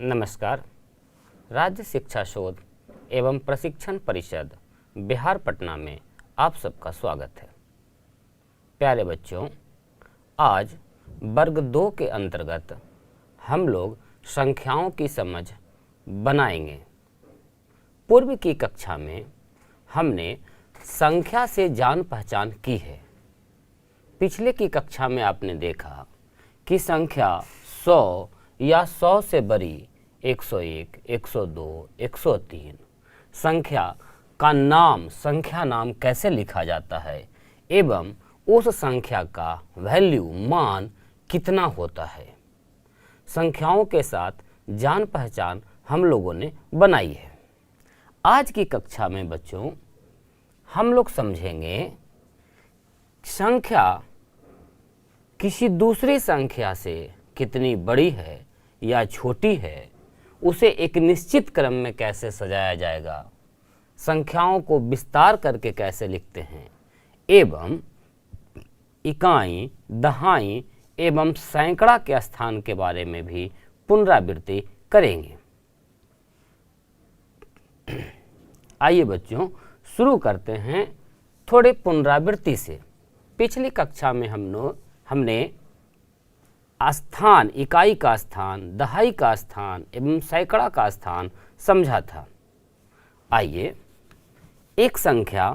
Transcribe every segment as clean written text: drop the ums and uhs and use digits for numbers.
नमस्कार। राज्य शिक्षा शोध एवं प्रशिक्षण परिषद बिहार पटना में आप सबका स्वागत है। प्यारे बच्चों, आज वर्ग 2 के अंतर्गत हम लोग संख्याओं की समझ बनाएंगे। पूर्व की कक्षा में हमने संख्या से जान पहचान की है। पिछले की कक्षा में आपने देखा कि संख्या 100 या 100 से बड़ी 101, 102, 103 संख्या का नाम, संख्या नाम कैसे लिखा जाता है एवं उस संख्या का वैल्यू, मान कितना होता है। संख्याओं के साथ जान पहचान हम लोगों ने बनाई है। आज की कक्षा में बच्चों हम लोग समझेंगे संख्या किसी दूसरी संख्या से कितनी बड़ी है या छोटी है, उसे एक निश्चित क्रम में कैसे सजाया जाएगा, संख्याओं को विस्तार करके कैसे लिखते हैं एवं इकाई, दहाई एवं सैकड़ा के स्थान के बारे में भी पुनरावृत्ति करेंगे। आइए बच्चों शुरू करते हैं थोड़े पुनरावृत्ति से। पिछली कक्षा में हमने स्थान, इकाई का स्थान, दहाई का स्थान एवं सैकड़ा का स्थान समझा था। आइए एक संख्या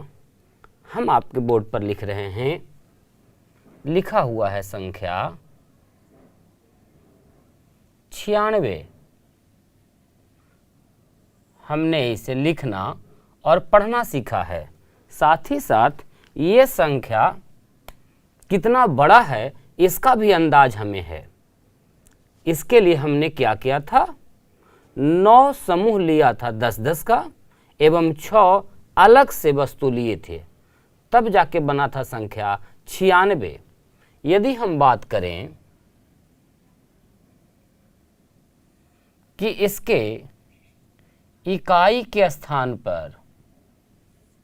हम आपके बोर्ड पर लिख रहे हैं। लिखा हुआ है संख्या 96। हमने इसे लिखना और पढ़ना सीखा है। साथ ही साथ ये संख्या कितना बड़ा है इसका भी अंदाज हमें है। इसके लिए हमने क्या किया था, 9 समूह लिया था 10-10 का एवं 6 अलग से वस्तु लिए थे, तब जाके बना था संख्या 96। यदि हम बात करें कि इसके इकाई के स्थान पर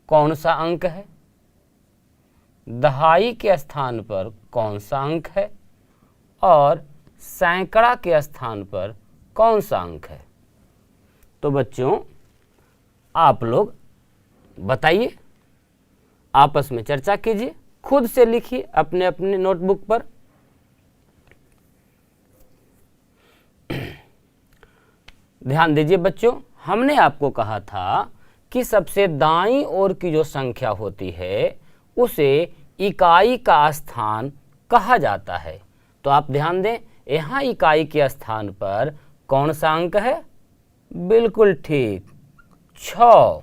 कौन सा अंक है, दहाई के स्थान पर कौन सा अंक है और सैकड़ा के स्थान पर कौन सा अंक है, तो बच्चों आप लोग बताइए, आपस में चर्चा कीजिए, खुद से लिखिए अपने अपने नोटबुक पर। ध्यान दीजिए बच्चों, हमने आपको कहा था कि सबसे दाईं ओर की जो संख्या होती है उसे इकाई का स्थान कहा जाता है। तो आप ध्यान दें, यहाँ इकाई के स्थान पर कौन सा अंक है, बिल्कुल ठीक 6।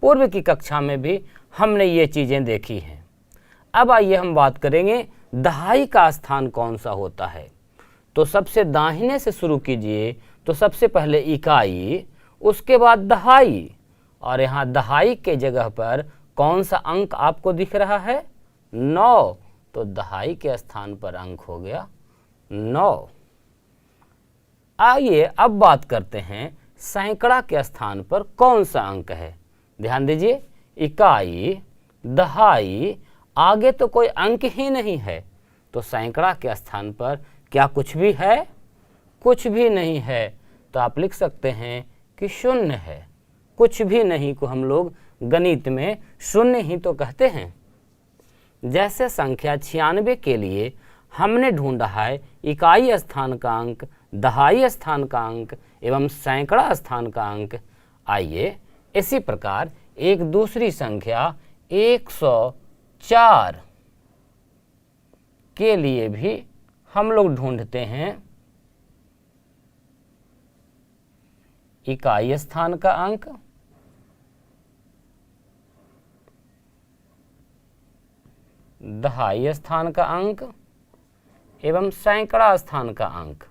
पूर्व की कक्षा में भी हमने ये चीजें देखी हैं। अब आइए हम बात करेंगे दहाई का स्थान कौन सा होता है। तो सबसे दाहिने से शुरू कीजिए, तो सबसे पहले इकाई, उसके बाद दहाई, और यहाँ दहाई के जगह पर कौन सा अंक आपको दिख रहा है, 9। तो दहाई के स्थान पर अंक हो गया 9। आइए अब बात करते हैं सैकड़ा के स्थान पर कौन सा अंक है। ध्यान दीजिए, इकाई, दहाई, आगे तो कोई अंक ही नहीं है, तो सैकड़ा के स्थान पर क्या कुछ भी है, कुछ भी नहीं है। तो आप लिख सकते हैं कि 0 है। कुछ भी नहीं को हम लोग गणित में 0 ही तो कहते हैं। जैसे संख्या 96 के लिए हमने ढूंढा है इकाई स्थान का अंक, दहाई स्थान का अंक एवं सैकड़ा स्थान का अंक। आइए इसी प्रकार एक दूसरी संख्या 104 के लिए भी हम लोग ढूंढते हैं इकाई स्थान का अंक, दहाई स्थान का अंक एवं सैकड़ा स्थान का अंक।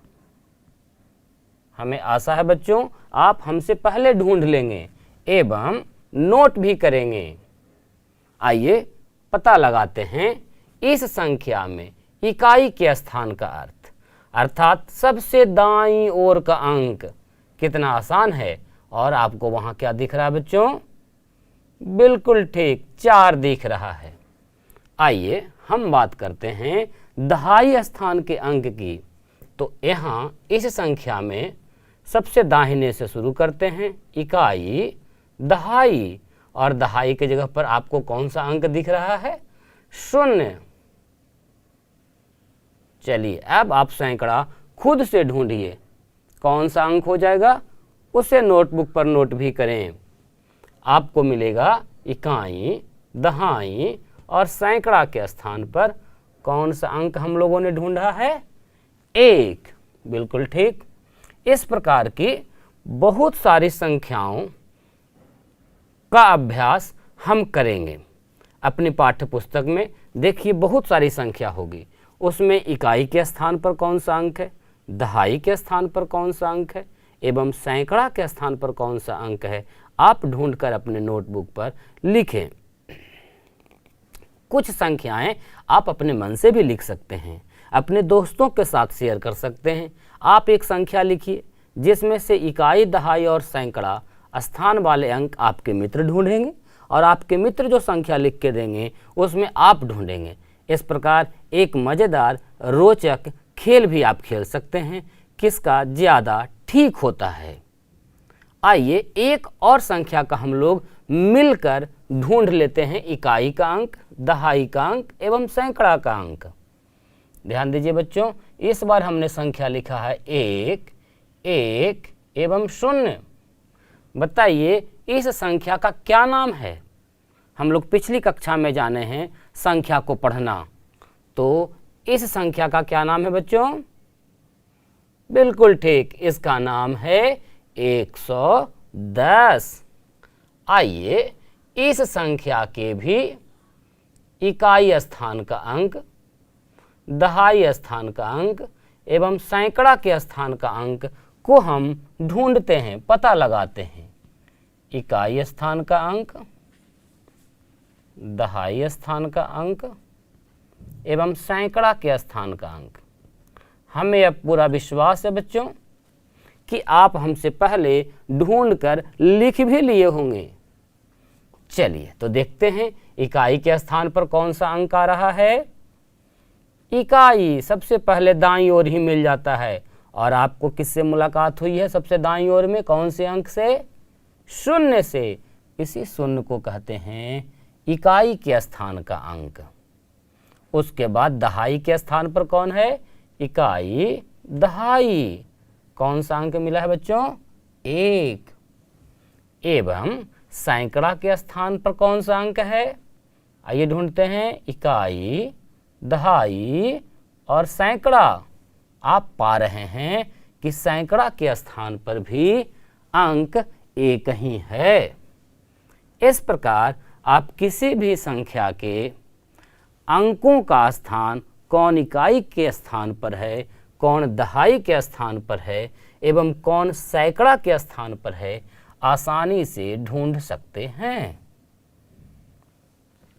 हमें आशा है बच्चों आप हमसे पहले ढूंढ लेंगे एवं नोट भी करेंगे। आइए पता लगाते हैं इस संख्या में इकाई के स्थान का अर्थ, अर्थात सबसे दाईं ओर का अंक कितना आसान है। और आपको वहां क्या दिख रहा है बच्चों, बिल्कुल ठीक 4 दिख रहा है। आइए हम बात करते हैं दहाई स्थान के अंक की। तो यहाँ इस संख्या में सबसे दाहिने से शुरू करते हैं, इकाई, दहाई, और दहाई के जगह पर आपको कौन सा अंक दिख रहा है? 0। चलिए अब आप सैकड़ा खुद से ढूंढिए, कौन सा अंक हो जाएगा, उसे नोटबुक पर नोट भी करें। आपको मिलेगा इकाई, दहाई और सैकड़ा के स्थान पर कौन सा अंक हम लोगों ने ढूंढा है? 1। बिल्कुल ठीक। इस प्रकार की बहुत सारी संख्याओं का अभ्यास हम करेंगे अपनी पाठ्य पुस्तक में। देखिए बहुत सारी संख्या होगी, उसमें इकाई के स्थान पर कौन सा अंक है, दहाई के स्थान पर कौन सा अंक है एवं सैकड़ा के स्थान पर कौन सा अंक है, आप ढूंढकर अपने नोटबुक पर लिखें। कुछ संख्याएं आप अपने मन से भी लिख सकते हैं, अपने दोस्तों के साथ शेयर कर सकते हैं। आप एक संख्या लिखिए जिसमें से इकाई, दहाई और सैकड़ा स्थान वाले अंक आपके मित्र ढूंढेंगे और आपके मित्र जो संख्या लिख के देंगे उसमें आप ढूंढेंगे। इस प्रकार एक मज़ेदार रोचक खेल भी आप खेल सकते हैं, किसका ज़्यादा ठीक होता है। आइए एक और संख्या का हम लोग मिलकर ढूंढ लेते हैं, इकाई का अंक, दहाई का अंक एवं सैकड़ा का अंक। ध्यान दीजिए बच्चों, इस बार हमने संख्या लिखा है 1, 1 एवं 0। बताइए इस संख्या का क्या नाम है? हम लोग पिछली कक्षा में जाने हैं संख्या को पढ़ना, तो इस संख्या का क्या नाम है बच्चों? बिल्कुल ठीक, इसका नाम है 110। आइए इस संख्या के भी इकाई स्थान का अंक, दहाई स्थान का अंक एवं सैकड़ा के स्थान का अंक को हम ढूंढते हैं, पता लगाते हैं। इकाई स्थान का अंक, दहाई स्थान का अंक एवं सैकड़ा के स्थान का अंक। हमें अब पूरा विश्वास है बच्चों कि आप हमसे पहले ढूंढकर लिख भी लिए होंगे। चलिए तो देखते हैं इकाई के स्थान पर कौन सा अंक आ रहा है। इकाई सबसे पहले दाईं ओर ही मिल जाता है, और आपको किससे मुलाकात हुई है सबसे दाईं ओर में? कौन से अंक से? 0 से। इसी 0 को कहते हैं इकाई के स्थान का अंक। उसके बाद दहाई के स्थान पर कौन है? इकाई, दहाई। कौन सा अंक मिला है बच्चों? 1। एवं सैकड़ा के स्थान पर कौन सा अंक है? आइए ढूंढते हैं, इकाई, दहाई और सैकड़ा। आप पा रहे हैं कि सैकड़ा के स्थान पर भी अंक 1 ही है। इस प्रकार आप किसी भी संख्या के अंकों का स्थान कौन इकाई के स्थान पर है, कौन दहाई के स्थान पर है एवं कौन सैकड़ा के स्थान पर है, आसानी से ढूंढ सकते हैं।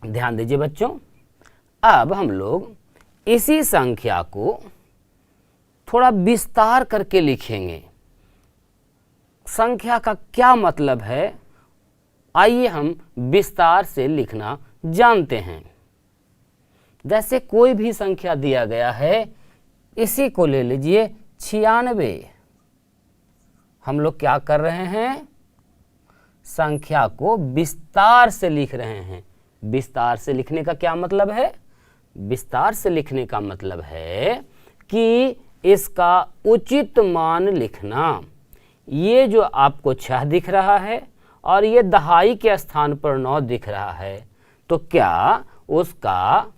ध्यान दीजिए बच्चों, अब हम लोग इसी संख्या को थोड़ा विस्तार करके लिखेंगे। संख्या का क्या मतलब है, आइए हम विस्तार से लिखना जानते हैं। जैसे कोई भी संख्या दिया गया है, इसी को ले लीजिए 96। हम लोग क्या कर रहे हैं? संख्या को विस्तार से लिख रहे हैं। विस्तार से लिखने का क्या मतलब है? विस्तार से लिखने का मतलब है कि इसका उचित मान लिखना। ये जो आपको 6 दिख रहा है और ये दहाई के स्थान पर 9 दिख रहा है, तो क्या उसका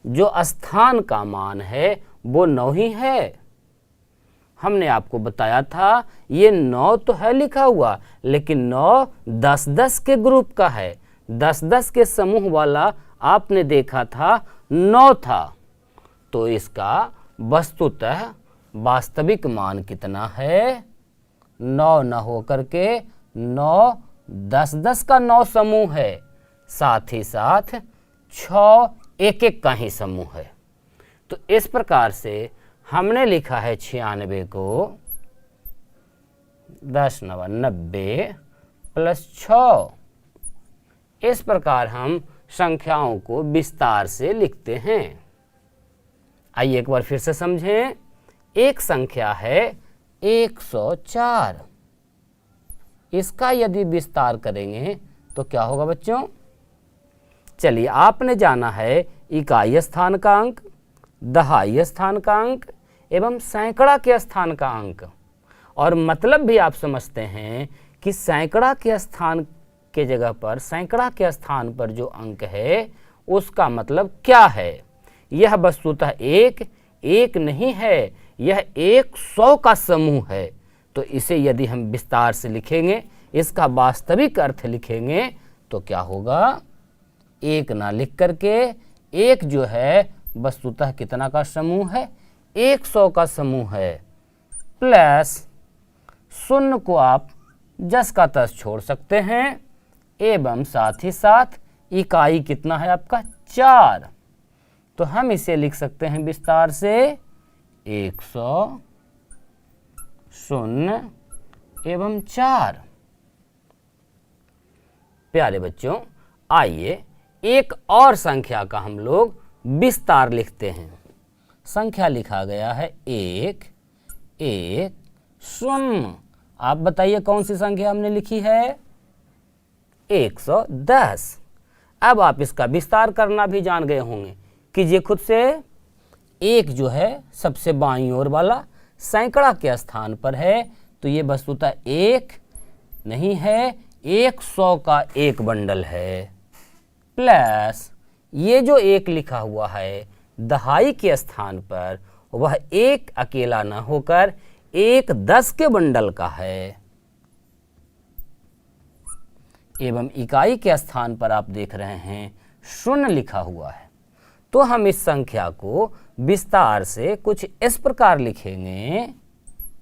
जो स्थान का मान है वो 9 ही है? हमने आपको बताया था ये 9 तो है लिखा हुआ, लेकिन 9 10-10 के ग्रुप का है। 10-10 के समूह वाला आपने देखा था 9 था, तो इसका वस्तुतः वास्तविक मान कितना है? 9 न होकर के 9 10-10 का 9 समूह है, साथ ही साथ 6 1-1 का ही समूह है। तो इस प्रकार से हमने लिखा है 96 को 10 9 90 प्लस 6। इस प्रकार हम संख्याओं को विस्तार से लिखते हैं। आइए एक बार फिर से समझें। एक संख्या है 104। इसका यदि विस्तार करेंगे तो क्या होगा बच्चों? चलिए, आपने जाना है इकाई स्थान का अंक, दहाई स्थान का अंक एवं सैकड़ा के स्थान का अंक, और मतलब भी आप समझते हैं कि सैकड़ा के स्थान के जगह पर, सैकड़ा के स्थान पर जो अंक है उसका मतलब क्या है। यह वस्तुतः एक नहीं है, यह 100 का समूह है। तो इसे यदि हम विस्तार से लिखेंगे, इसका वास्तविक अर्थ लिखेंगे तो क्या होगा? एक ना लिख करके एक जो है वस्तुतः कितना का समूह है? 100 का समूह है, प्लस शून्य को आप जस का तस छोड़ सकते हैं, एवं साथ ही साथ इकाई कितना है आपका? 4। तो हम इसे लिख सकते हैं विस्तार से 100 शून्य एवं 4। प्यारे बच्चों, आइए एक और संख्या का हम लोग विस्तार लिखते हैं। संख्या लिखा गया है 1 1 0। आप बताइए कौन सी संख्या हमने लिखी है? 110। अब आप इसका विस्तार करना भी जान गए होंगे। कीजिए खुद से। एक जो है सबसे बाईं ओर वाला सैकड़ा के स्थान पर है, तो ये वस्तुतः एक नहीं है, 100 का एक बंडल है, प्लस ये जो एक लिखा हुआ है दहाई के स्थान पर, वह एक अकेला न होकर 10 के बंडल का है, एवं इकाई के स्थान पर आप देख रहे हैं शून्य लिखा हुआ है। तो हम इस संख्या को विस्तार से कुछ इस प्रकार लिखेंगे,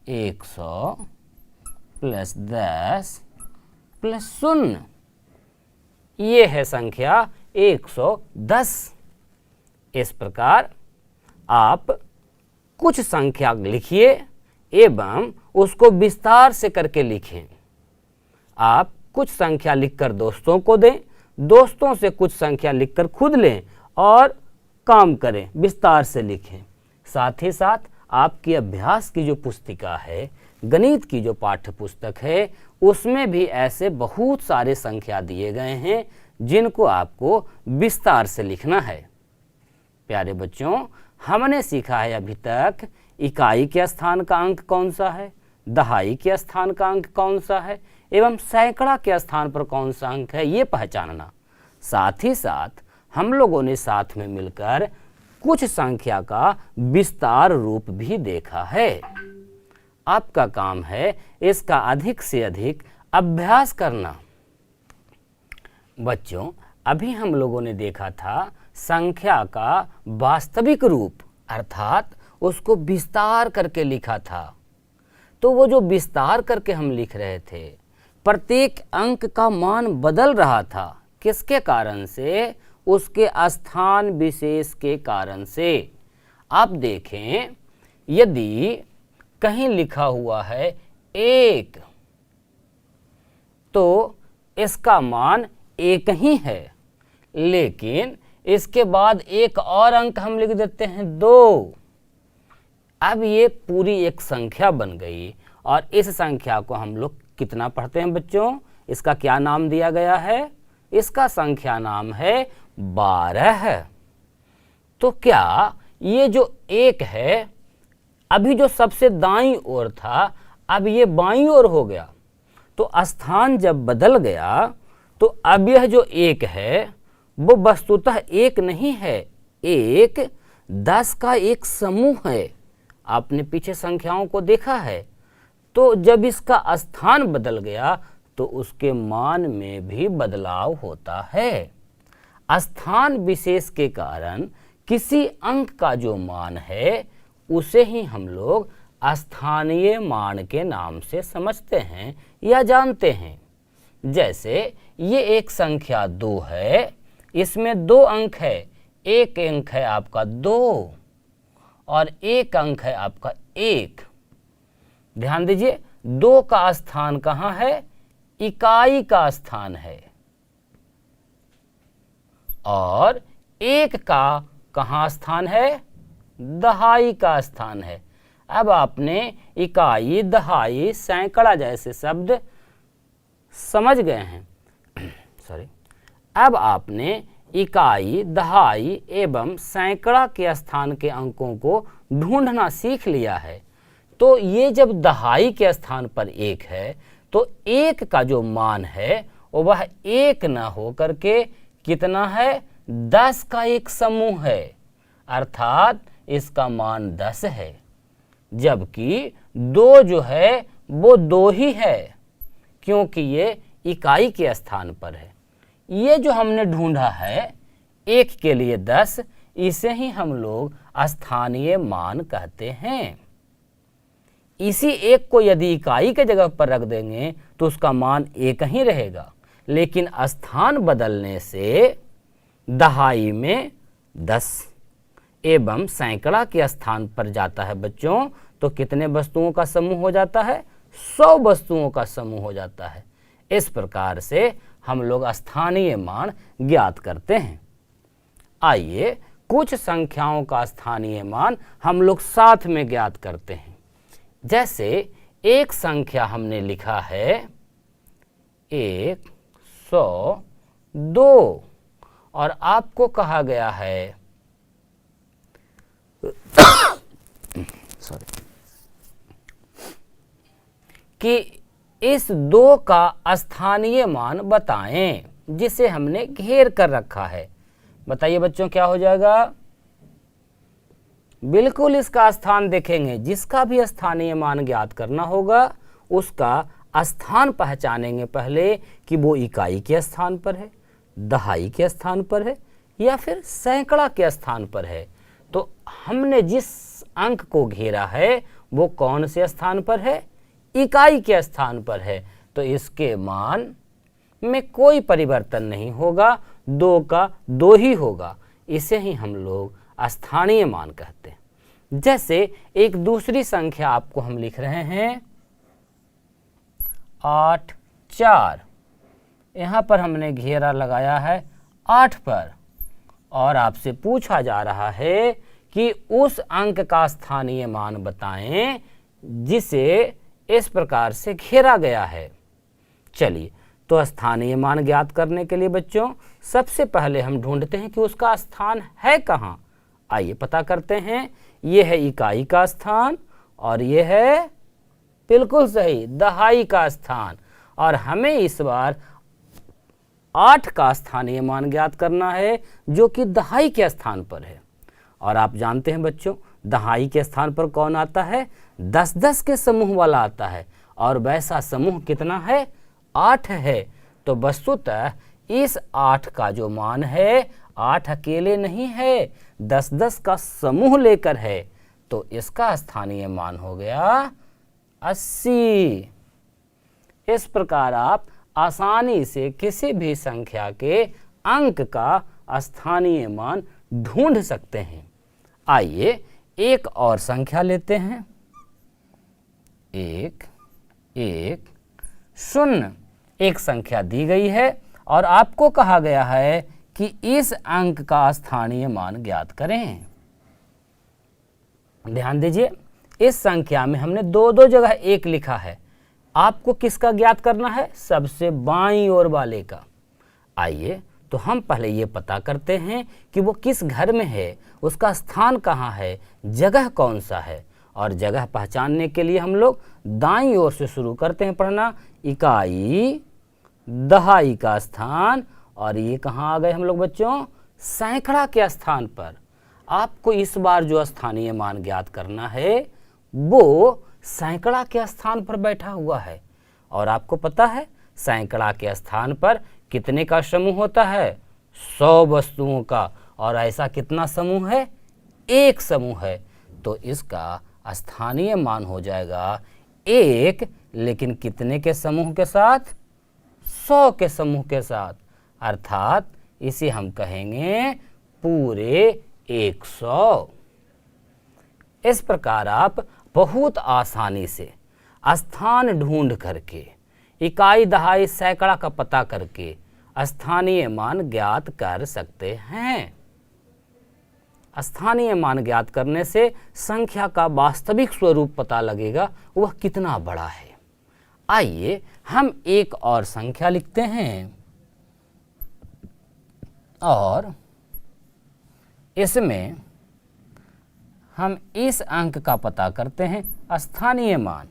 100 प्लस 10 प्लस 0। ये है संख्या 110। इस प्रकार आप कुछ संख्या लिखिए एवं उसको विस्तार से करके लिखें। आप कुछ संख्या लिखकर दोस्तों को दें, दोस्तों से कुछ संख्या लिखकर खुद लें और काम करें, विस्तार से लिखें। साथ ही साथ आपकी अभ्यास की जो पुस्तिका है, गणित की जो पाठ्य पुस्तक है, उसमें भी ऐसे बहुत सारे संख्या दिए गए हैं जिनको आपको विस्तार से लिखना है। प्यारे बच्चों, हमने सीखा है अभी तक इकाई के स्थान का अंक कौन सा है, दहाई के स्थान का अंक कौन सा है एवं सैकड़ा के स्थान पर कौन सा अंक है, ये पहचानना। साथ ही साथ हम लोगों ने साथ में मिलकर कुछ संख्या का विस्तार रूप भी देखा है। आपका काम है इसका अधिक से अधिक अभ्यास करना। बच्चों, अभी हम लोगों ने देखा था संख्या का वास्तविक रूप, अर्थात उसको विस्तार करके लिखा था। तो वो जो विस्तार करके हम लिख रहे थे, प्रत्येक अंक का मान बदल रहा था। किसके कारण से? उसके स्थान विशेष के कारण से। आप देखें, यदि कहीं लिखा हुआ है 1, तो इसका मान 1 ही है, लेकिन इसके बाद एक और अंक हम लिख देते हैं 2। अब ये पूरी एक संख्या बन गई, और इस संख्या को हम लोग कितना पढ़ते हैं बच्चों? इसका क्या नाम दिया गया है? इसका संख्या नाम है 12। तो क्या ये जो 1 है, अभी जो सबसे दाईं ओर था, अब ये बाईं ओर हो गया। तो स्थान जब बदल गया, तो अब यह जो 1 है वो वस्तुतः 1 नहीं है, 10 का एक समूह है। आपने पीछे संख्याओं को देखा है। तो जब इसका स्थान बदल गया तो उसके मान में भी बदलाव होता है। स्थान विशेष के कारण किसी अंक का जो मान है उसे ही हम लोग स्थानीय मान के नाम से समझते हैं या जानते हैं। जैसे ये एक संख्या 2 है, इसमें 2 अंक है, एक अंक है आपका 2 और एक अंक है आपका 1। ध्यान दीजिए, 2 का स्थान कहाँ है? इकाई का स्थान है, और 1 का कहाँ स्थान है? दहाई का स्थान है। अब आपने इकाई, दहाई, सैकड़ा जैसे शब्द समझ गए हैं। सॉरी, अब आपने इकाई, दहाई एवं सैकड़ा के स्थान के अंकों को ढूंढना सीख लिया है। तो ये जब दहाई के स्थान पर 1 है तो 1 का जो मान है वह 1 न हो करके कितना है, 10 का एक समूह है, अर्थात इसका मान 10 है। जबकि 2 जो है वो 2 ही है, क्योंकि ये इकाई के स्थान पर है। ये जो हमने ढूंढा है 1 के लिए 10, इसे ही हम लोग स्थानीय मान कहते हैं। इसी 1 को यदि इकाई के जगह पर रख देंगे तो उसका मान 1 ही रहेगा, लेकिन स्थान बदलने से दहाई में 10 एवं सैकड़ा के स्थान पर जाता है बच्चों, तो कितने वस्तुओं का समूह हो जाता है, 100 वस्तुओं का समूह हो जाता है। इस प्रकार से हम लोग स्थानीय मान ज्ञात करते हैं। आइए कुछ संख्याओं का स्थानीय मान हम लोग साथ में ज्ञात करते हैं। जैसे एक संख्या हमने लिखा है 102 और आपको कहा गया है सॉरी कि इस 2 का स्थानीय मान बताएं, जिसे हमने घेर कर रखा है। बताइए बच्चों क्या हो जाएगा? बिल्कुल इसका स्थान देखेंगे, जिसका भी स्थानीय मान ज्ञात करना होगा उसका स्थान पहचानेंगे पहले कि वो इकाई के स्थान पर है, दहाई के स्थान पर है या फिर सैकड़ा के स्थान पर है। तो हमने जिस अंक को घेरा है वो कौन से स्थान पर है, इकाई के स्थान पर है, तो इसके मान में कोई परिवर्तन नहीं होगा, 2 का 2 ही होगा। इसे ही हम लोग स्थानीय मान कहते हैं। जैसे एक दूसरी संख्या आपको हम लिख रहे हैं 84, यहाँ पर हमने घेरा लगाया है 8 पर, और आपसे पूछा जा रहा है कि उस अंक का स्थानीय मान बताएं जिसे इस प्रकार से घेरा गया है। चलिए, तो स्थानीय मान ज्ञात करने के लिए बच्चों सबसे पहले हम ढूंढते हैं कि उसका स्थान है कहाँ। आइए पता करते हैं। ये है इकाई का स्थान और ये है बिल्कुल सही दहाई का स्थान, और हमें इस बार 8 का स्थानीय मान ज्ञात करना है जो कि दहाई के स्थान पर है। और आप जानते हैं बच्चों, दहाई के स्थान पर कौन आता है, 10-10 के समूह वाला आता है, और वैसा समूह कितना है, 8 है। तो वस्तुतः इस 8 का जो मान है 8 अकेले नहीं है, 10-10 का समूह लेकर है, तो इसका स्थानीय मान हो गया 80। इस प्रकार आप आसानी से किसी भी संख्या के अंक का स्थानीय मान ढूंढ सकते हैं। आइए एक और संख्या लेते हैं, 1 1 0। एक संख्या दी गई है और आपको कहा गया है कि इस अंक का स्थानीय मान ज्ञात करें। ध्यान दीजिए, इस संख्या में हमने 2-2 जगह 1 लिखा है। आपको किसका ज्ञात करना है, सबसे बाईं ओर वाले का। आइए तो हम पहले ये पता करते हैं कि वो किस घर में है, उसका स्थान कहाँ है, जगह कौन सा है। और जगह पहचानने के लिए हम लोग दाईं ओर से शुरू करते हैं पढ़ना। इकाई, दहाई का स्थान, और ये कहाँ आ गए हम लोग बच्चों, सैकड़ा के स्थान पर। आपको इस बार जो स्थानीय मान ज्ञात करना है वो सैकड़ा के स्थान पर बैठा हुआ है। और आपको पता है सैकड़ा के स्थान पर कितने का समूह होता है, 100 वस्तुओं का। और ऐसा कितना समूह है, 1 समूह है। तो इसका स्थानीय मान हो जाएगा 1, लेकिन कितने के समूह के साथ, 100 के समूह के साथ। अर्थात इसे हम कहेंगे पूरे 100। इस प्रकार आप बहुत आसानी से स्थान ढूंढ करके, इकाई, दहाई, सैकड़ा का पता करके स्थानीय मान ज्ञात कर सकते हैं। स्थानीय मान ज्ञात करने से संख्या का वास्तविक स्वरूप पता लगेगा, वह कितना बड़ा है। आइए हम एक और संख्या लिखते हैं और इसमें हम इस अंक का पता करते हैं स्थानीय मान।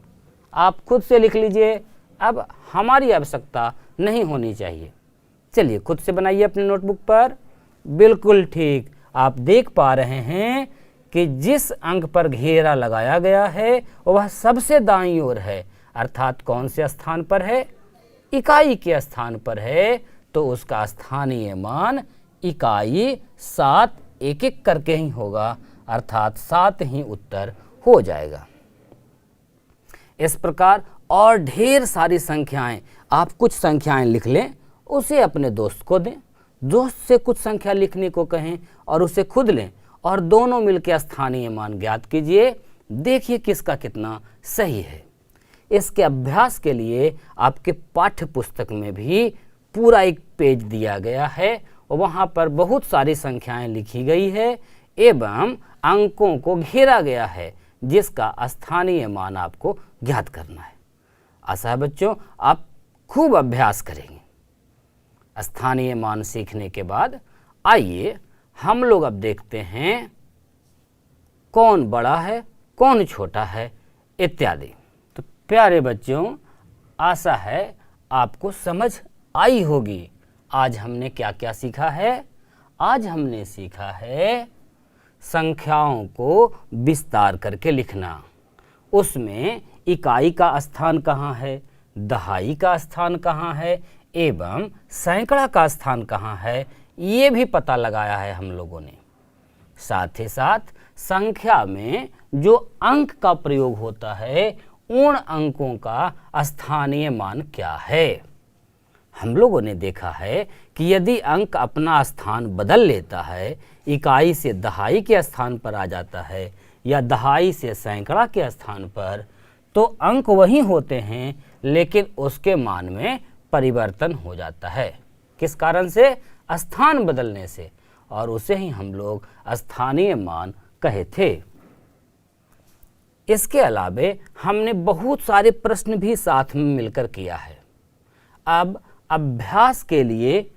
आप खुद से लिख लीजिए, अब हमारी आवश्यकता नहीं होनी चाहिए। चलिए खुद से बनाइए अपने नोटबुक पर। बिल्कुल ठीक, आप देख पा रहे हैं कि जिस अंक पर घेरा लगाया गया है वह सबसे दाईं ओर है, अर्थात कौन से स्थान पर है? इकाई के स्थान पर है, तो उसका स्थानीय मान इकाई 7 एक एक करके ही होगा, अर्थात 7 ही उत्तर हो जाएगा। इस प्रकार और ढेर सारी संख्याएं, आप कुछ संख्याएं लिख लें, उसे अपने दोस्त को दें, दोस्त से कुछ संख्या लिखने को कहें और उसे खुद लें और दोनों मिलकर स्थानीय मान ज्ञात कीजिए। देखिए किसका कितना सही है। इसके अभ्यास के लिए आपके पाठ्य पुस्तक में भी पूरा एक पेज दिया गया है, वहाँ पर बहुत सारी संख्याएं लिखी गई है एवं अंकों को घेरा गया है, जिसका स्थानीय मान आपको ज्ञात करना है। आशा है बच्चों आप खूब अभ्यास करेंगे। स्थानीय मान सीखने के बाद आइए हम लोग अब देखते हैं कौन बड़ा है, कौन छोटा है इत्यादि। तो प्यारे बच्चों, आशा है आपको समझ आई होगी। आज हमने क्या क्या सीखा है? आज हमने सीखा है संख्याओं को विस्तार करके लिखना, उसमें इकाई का स्थान कहाँ है, दहाई का स्थान कहाँ है एवं सैकड़ा का स्थान कहाँ है, ये भी पता लगाया है हम लोगों ने। साथ ही साथ संख्या में जो अंक का प्रयोग होता है, उन अंकों का स्थानीय मान क्या है। हम लोगों ने देखा है कि यदि अंक अपना स्थान बदल लेता है, इकाई से दहाई के स्थान पर आ जाता है या दहाई से सैकड़ा के स्थान पर, तो अंक वही होते हैं लेकिन उसके मान में परिवर्तन हो जाता है। किस कारण से? स्थान बदलने से, और उसे ही हम लोग स्थानीय मान कहे थे। इसके अलावे हमने बहुत सारे प्रश्न भी साथ में मिलकर किया है। अब अभ्यास के लिए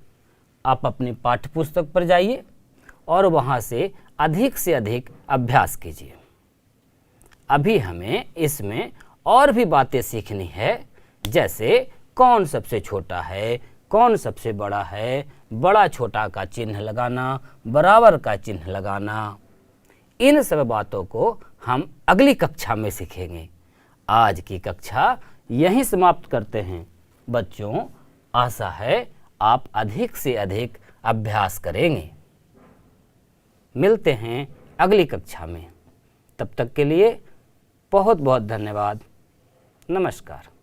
आप अपनी पाठ्यपुस्तक पर जाइए और वहाँ से अधिक अभ्यास कीजिए। अभी हमें इसमें और भी बातें सीखनी है, जैसे कौन सबसे छोटा है, कौन सबसे बड़ा है, बड़ा छोटा का चिन्ह लगाना, बराबर का चिन्ह लगाना। इन सब बातों को हम अगली कक्षा में सीखेंगे। आज की कक्षा यहीं समाप्त करते हैं। बच्चों, आशा है आप अधिक से अधिक अभ्यास करेंगे। मिलते हैं अगली कक्षा में। तब तक के लिए बहुत बहुत धन्यवाद। नमस्कार।